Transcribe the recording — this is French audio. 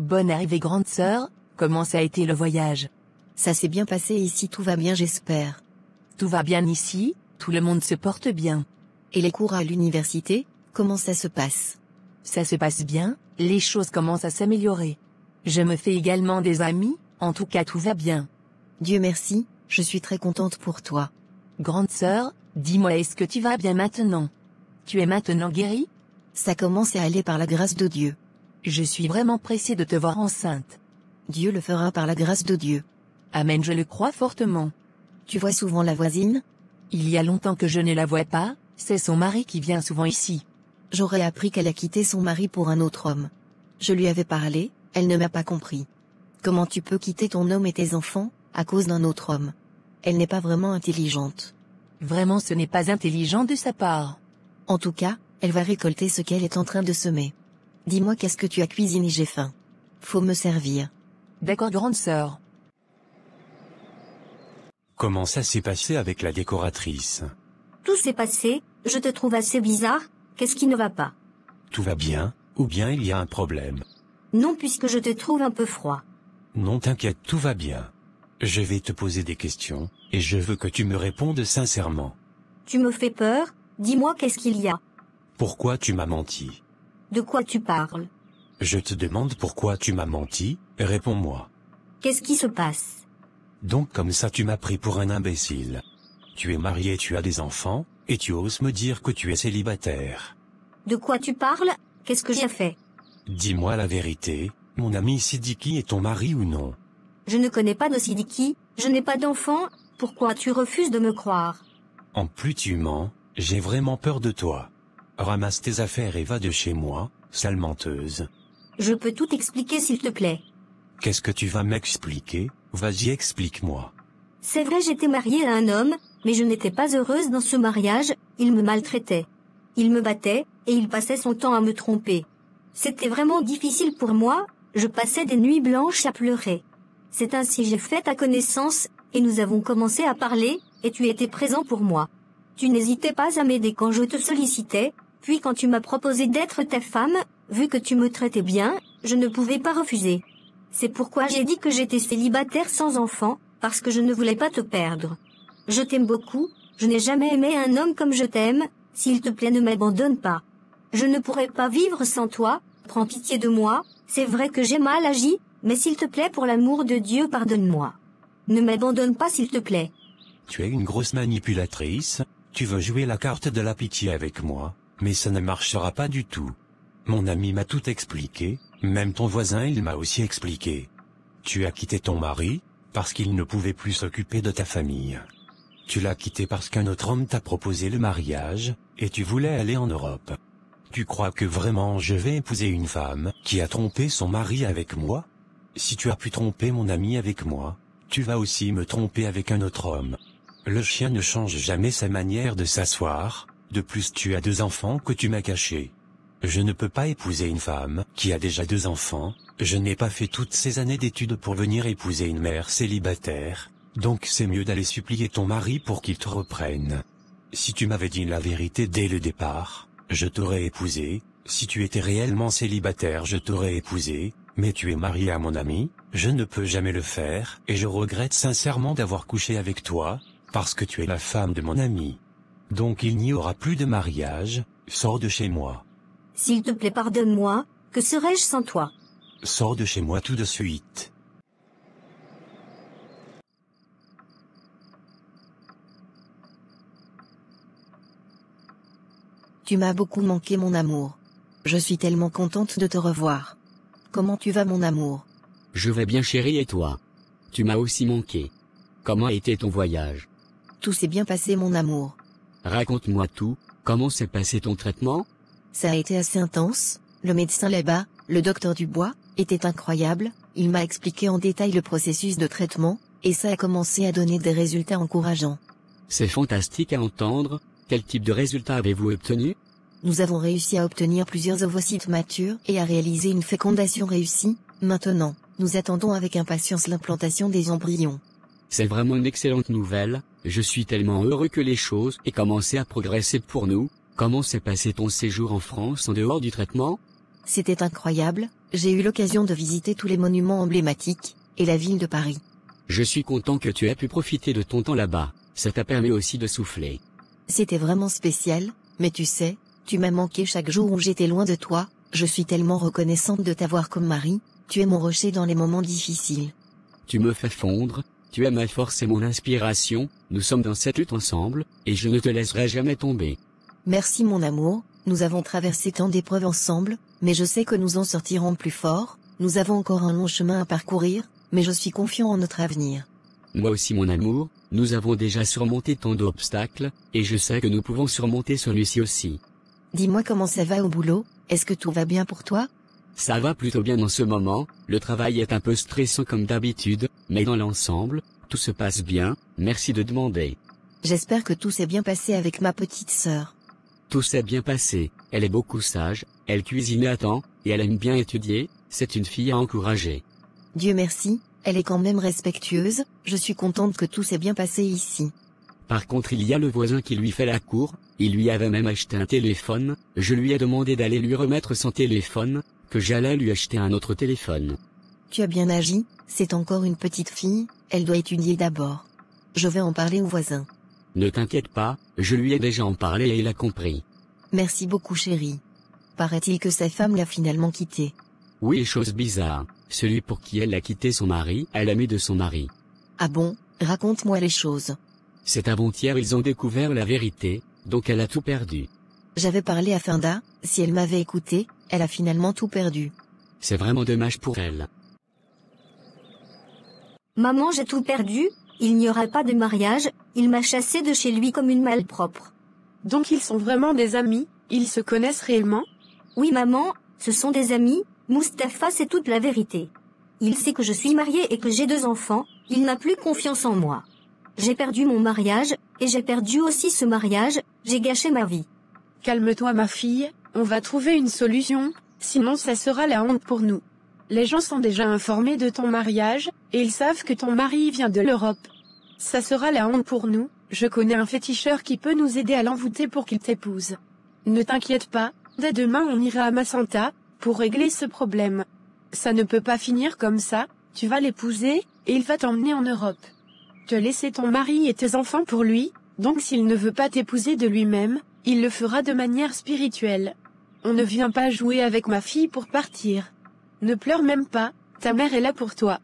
Bonne arrivée grande sœur, comment ça a été le voyage? Ça s'est bien passé ici, tout va bien j'espère. Tout va bien ici, tout le monde se porte bien. Et les cours à l'université, comment ça se passe? Ça se passe bien, les choses commencent à s'améliorer. Je me fais également des amis, en tout cas tout va bien. Dieu merci, je suis très contente pour toi. Grande sœur, dis-moi, est-ce que tu vas bien maintenant? Tu es maintenant guérie? Ça commence à aller par la grâce de Dieu. Je suis vraiment pressée de te voir enceinte. Dieu le fera par la grâce de Dieu. Amen, je le crois fortement. Tu vois souvent la voisine? Il y a longtemps que je ne la vois pas, c'est son mari qui vient souvent ici. J'aurais appris qu'elle a quitté son mari pour un autre homme. Je lui avais parlé, elle ne m'a pas compris. Comment tu peux quitter ton homme et tes enfants, à cause d'un autre homme? Elle n'est pas vraiment intelligente. Vraiment, ce n'est pas intelligent de sa part. En tout cas, elle va récolter ce qu'elle est en train de semer. Dis-moi qu'est-ce que tu as cuisiné, j'ai faim. Faut me servir. D'accord grande sœur. Comment ça s'est passé avec la décoratrice? Tout s'est passé, je te trouve assez bizarre, qu'est-ce qui ne va pas? Tout va bien, ou bien il y a un problème? Non, puisque je te trouve un peu froid. Non t'inquiète, tout va bien. Je vais te poser des questions, et je veux que tu me répondes sincèrement. Tu me fais peur, dis-moi qu'est-ce qu'il y a? Pourquoi tu m'as menti? De quoi tu parles? Je te demande pourquoi tu m'as menti, réponds-moi. Qu'est-ce qui se passe? Donc comme ça tu m'as pris pour un imbécile. Tu es marié, tu as des enfants, et tu oses me dire que tu es célibataire. De quoi tu parles? Qu'est-ce que j'ai fait? Dis-moi la vérité, mon ami Sidiki est ton mari ou non? Je ne connais pas de Sidiki, je n'ai pas d'enfant, pourquoi tu refuses de me croire? En plus tu mens, j'ai vraiment peur de toi. Ramasse tes affaires et va de chez moi, sale menteuse. Je peux tout expliquer s'il te plaît. Qu'est-ce que tu vas m'expliquer? Vas-y explique-moi. C'est vrai, j'étais mariée à un homme, mais je n'étais pas heureuse dans ce mariage, il me maltraitait. Il me battait, et il passait son temps à me tromper. C'était vraiment difficile pour moi, je passais des nuits blanches à pleurer. C'est ainsi j'ai fait ta connaissance, et nous avons commencé à parler, et tu étais présent pour moi. Tu n'hésitais pas à m'aider quand je te sollicitais, puis quand tu m'as proposé d'être ta femme, vu que tu me traitais bien, je ne pouvais pas refuser. C'est pourquoi j'ai dit que j'étais célibataire sans enfant, parce que je ne voulais pas te perdre. Je t'aime beaucoup, je n'ai jamais aimé un homme comme je t'aime, s'il te plaît ne m'abandonne pas. Je ne pourrais pas vivre sans toi, prends pitié de moi, c'est vrai que j'ai mal agi, mais s'il te plaît pour l'amour de Dieu pardonne-moi. Ne m'abandonne pas s'il te plaît. Tu es une grosse manipulatrice, tu veux jouer la carte de la pitié avec moi, mais ça ne marchera pas du tout. Mon ami m'a tout expliqué, même ton voisin il m'a aussi expliqué. Tu as quitté ton mari, parce qu'il ne pouvait plus s'occuper de ta famille. Tu l'as quitté parce qu'un autre homme t'a proposé le mariage, et tu voulais aller en Europe. Tu crois que vraiment je vais épouser une femme qui a trompé son mari avec moi? Si tu as pu tromper mon ami avec moi, tu vas aussi me tromper avec un autre homme. Le chien ne change jamais sa manière de s'asseoir, de plus tu as 2 enfants que tu m'as cachés. Je ne peux pas épouser une femme qui a déjà 2 enfants, je n'ai pas fait toutes ces années d'études pour venir épouser une mère célibataire, donc c'est mieux d'aller supplier ton mari pour qu'il te reprenne. Si tu m'avais dit la vérité dès le départ, je t'aurais épousé, si tu étais réellement célibataire je t'aurais épousé, mais tu es marié à mon ami, je ne peux jamais le faire, et je regrette sincèrement d'avoir couché avec toi, parce que tu es la femme de mon ami. Donc il n'y aura plus de mariage, sors de chez moi. S'il te plaît pardonne-moi, que serais-je sans toi? Sors de chez moi tout de suite. Tu m'as beaucoup manqué mon amour. Je suis tellement contente de te revoir. Comment tu vas mon amour? Je vais bien chérie et toi? Tu m'as aussi manqué. Comment a été ton voyage? Tout s'est bien passé mon amour. Raconte-moi tout, comment s'est passé ton traitement? Ça a été assez intense, le médecin là-bas, le docteur Dubois, était incroyable, il m'a expliqué en détail le processus de traitement, et ça a commencé à donner des résultats encourageants. C'est fantastique à entendre, quel type de résultats avez-vous obtenu? Nous avons réussi à obtenir plusieurs ovocytes matures et à réaliser une fécondation réussie, maintenant, nous attendons avec impatience l'implantation des embryons. C'est vraiment une excellente nouvelle, je suis tellement heureux que les choses aient commencé à progresser pour nous. Comment s'est passé ton séjour en France en dehors du traitement? C'était incroyable, j'ai eu l'occasion de visiter tous les monuments emblématiques, et la ville de Paris. Je suis content que tu aies pu profiter de ton temps là-bas, ça t'a permis aussi de souffler. C'était vraiment spécial, mais tu sais, tu m'as manqué chaque jour où j'étais loin de toi, je suis tellement reconnaissante de t'avoir comme mari, tu es mon rocher dans les moments difficiles. Tu me fais fondre, tu es ma force et mon inspiration, nous sommes dans cette lutte ensemble, et je ne te laisserai jamais tomber. Merci mon amour, nous avons traversé tant d'épreuves ensemble, mais je sais que nous en sortirons plus forts, nous avons encore un long chemin à parcourir, mais je suis confiant en notre avenir. Moi aussi mon amour, nous avons déjà surmonté tant d'obstacles, et je sais que nous pouvons surmonter celui-ci aussi. Dis-moi comment ça va au boulot, est-ce que tout va bien pour toi? Ça va plutôt bien en ce moment, le travail est un peu stressant comme d'habitude, mais dans l'ensemble, tout se passe bien, merci de demander. J'espère que tout s'est bien passé avec ma petite sœur. Tout s'est bien passé, elle est beaucoup sage, elle cuisine à temps, et elle aime bien étudier, c'est une fille à encourager. Dieu merci, elle est quand même respectueuse, je suis contente que tout s'est bien passé ici. Par contre il y a le voisin qui lui fait la cour, il lui avait même acheté un téléphone, je lui ai demandé d'aller lui remettre son téléphone, que j'allais lui acheter un autre téléphone. Tu as bien agi, c'est encore une petite fille, elle doit étudier d'abord. Je vais en parler au voisin. Ne t'inquiète pas, je lui ai déjà en parlé et il a compris. Merci beaucoup chérie. Paraît-il que sa femme l'a finalement quitté. Oui, chose bizarre, celui pour qui elle a quitté son mari est l'ami de son mari. Ah bon, raconte-moi les choses. C'est avant-hier ils ont découvert la vérité, donc elle a tout perdu. J'avais parlé à Finda, si elle m'avait écouté, elle a finalement tout perdu. C'est vraiment dommage pour elle. Maman, j'ai tout perdu, il n'y aura pas de mariage, il m'a chassée de chez lui comme une malpropre. Donc ils sont vraiment des amis, ils se connaissent réellement? Oui maman, ce sont des amis, Mustapha sait toute la vérité. Il sait que je suis mariée et que j'ai 2 enfants, il n'a plus confiance en moi. J'ai perdu mon mariage, et j'ai perdu aussi ce mariage, j'ai gâché ma vie. Calme-toi ma fille, on va trouver une solution, sinon ça sera la honte pour nous. Les gens sont déjà informés de ton mariage, et ils savent que ton mari vient de l'Europe. Ça sera la honte pour nous, je connais un féticheur qui peut nous aider à l'envoûter pour qu'il t'épouse. Ne t'inquiète pas, dès demain on ira à Massanta, pour régler ce problème. Ça ne peut pas finir comme ça, tu vas l'épouser, et il va t'emmener en Europe. Tu as laissé ton mari et tes enfants pour lui, donc s'il ne veut pas t'épouser de lui-même, il le fera de manière spirituelle. On ne vient pas jouer avec ma fille pour partir. Ne pleure même pas, ta mère est là pour toi.